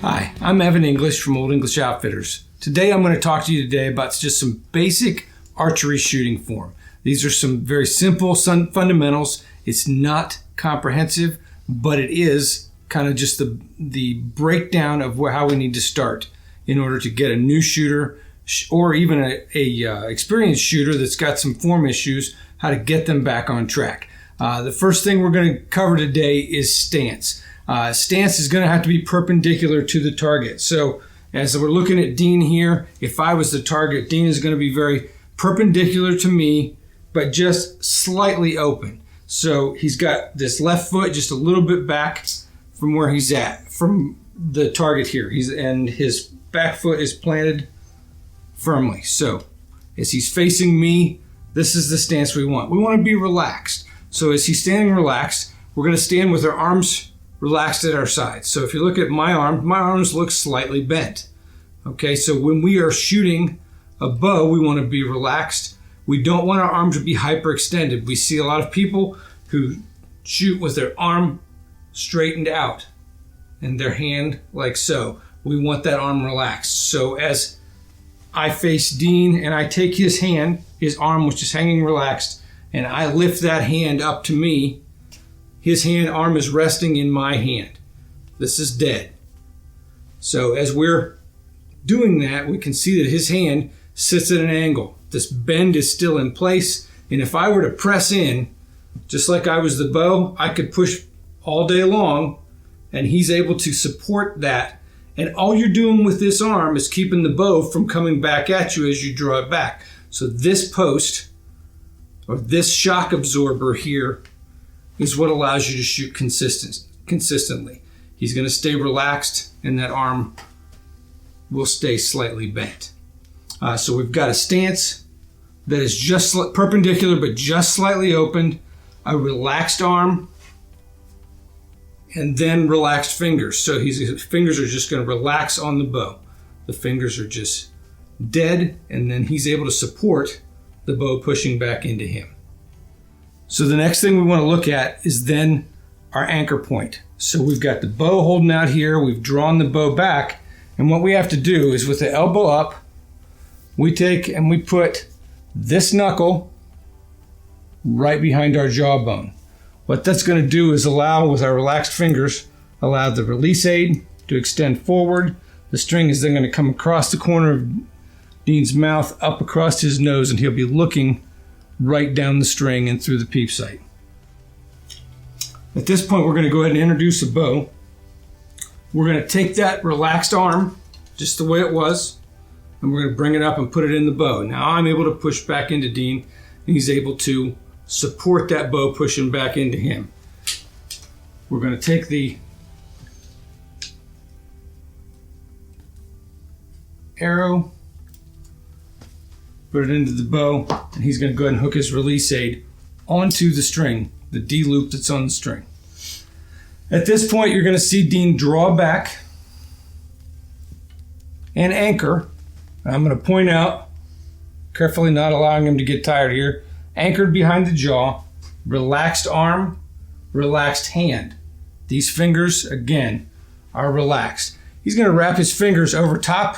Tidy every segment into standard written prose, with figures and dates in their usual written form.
Hi, I'm Evan English from Old English Outfitters. Today I'm going to talk to you about just some basic archery shooting form. These are some very simple fundamentals. It's not comprehensive, but it is kind of just the breakdown of how we need to start in order to get a new shooter or even a experienced shooter that's got some form issues, how to get them back on track. The first thing we're going to cover today is stance. Stance is going to have to be perpendicular to the target. So as we're looking at Dean here, if I was the target, Dean is going to be very perpendicular to me, but just slightly open. So he's got this left foot just a little bit back from where he's at, from the target here. And his back foot is planted firmly. So as he's facing me, this is the stance we want. We want to be relaxed. So as he's standing relaxed, we're going to stand with our arms relaxed at our sides. So if you look at my arms look slightly bent. Okay, so when we are shooting a bow, we want to be relaxed. We don't want our arms to be hyperextended. We see a lot of people who shoot with their arm straightened out and their hand like so. We want that arm relaxed. So as I face Dean and I take his hand, his arm which is hanging relaxed, and I lift that hand up to me, his arm is resting in my hand. This is dead. So as we're doing that, we can see that his hand sits at an angle. This bend is still in place. And if I were to press in, just like I was the bow, I could push all day long and he's able to support that. And all you're doing with this arm is keeping the bow from coming back at you as you draw it back. So this post, or this shock absorber here, is what allows you to shoot consistently. He's going to stay relaxed and that arm will stay slightly bent. So we've got a stance that is just perpendicular but just slightly opened, a relaxed arm, and then relaxed fingers. So his fingers are just going to relax on the bow. The fingers are just dead, and then he's able to support the bow pushing back into him. So the next thing we want to look at is then our anchor point. So we've got the bow holding out here, we've drawn the bow back, and what we have to do is with the elbow up, we take and we put this knuckle right behind our jawbone. What that's going to do is allow, with our relaxed fingers, allow the release aid to extend forward. The string is then going to come across the corner of Dean's mouth, up across his nose, and he'll be looking right down the string and through the peep sight. At this point, we're going to go ahead and introduce a bow. We're going to take that relaxed arm, just the way it was, and we're going to bring it up and put it in the bow. Now I'm able to push back into Dean, and he's able to support that bow pushing back into him. We're going to take the arrow, put it into the bow, and he's going to go ahead and hook his release aid onto the string, the D loop that's on the string. At this point, you're going to see Dean draw back and anchor. I'm going to point out, carefully not allowing him to get tired here, anchored behind the jaw, relaxed arm, relaxed hand. These fingers, again, are relaxed. He's going to wrap his fingers over top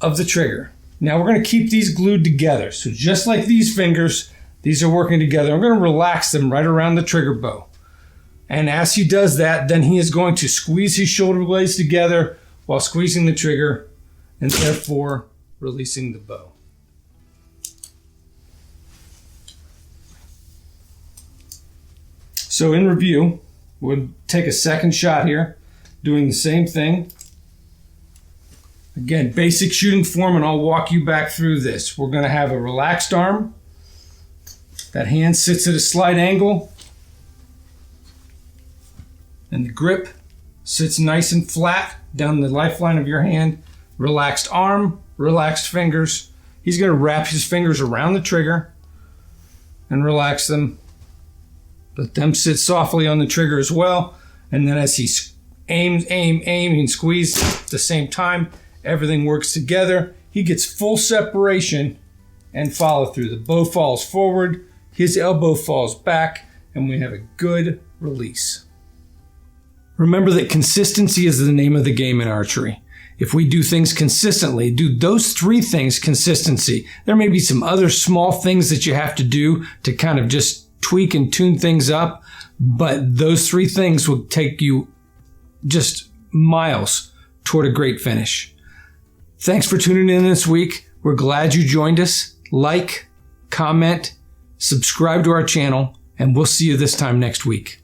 of the trigger. Now we're going to keep these glued together. So just like these fingers, these are working together. I'm going to relax them right around the trigger bow. And as he does that, then he is going to squeeze his shoulder blades together while squeezing the trigger and therefore releasing the bow. So in review, we'll take a second shot here, doing the same thing. Again, basic shooting form, and I'll walk you back through this. We're going to have a relaxed arm. That hand sits at a slight angle. And the grip sits nice and flat down the lifeline of your hand. Relaxed arm, relaxed fingers. He's going to wrap his fingers around the trigger and relax them. Let them sit softly on the trigger as well. And then as he aims, aim, and squeeze at the same time, everything works together. He gets full separation and follow through. The bow falls forward, his elbow falls back, and we have a good release. Remember that consistency is the name of the game in archery. If we do things consistently, do those 3 things, consistency. There may be some other small things that you have to do to kind of just tweak and tune things up, but those 3 things will take you just miles toward a great finish. Thanks for tuning in this week. We're glad you joined us. Like, comment, subscribe to our channel, and we'll see you this time next week.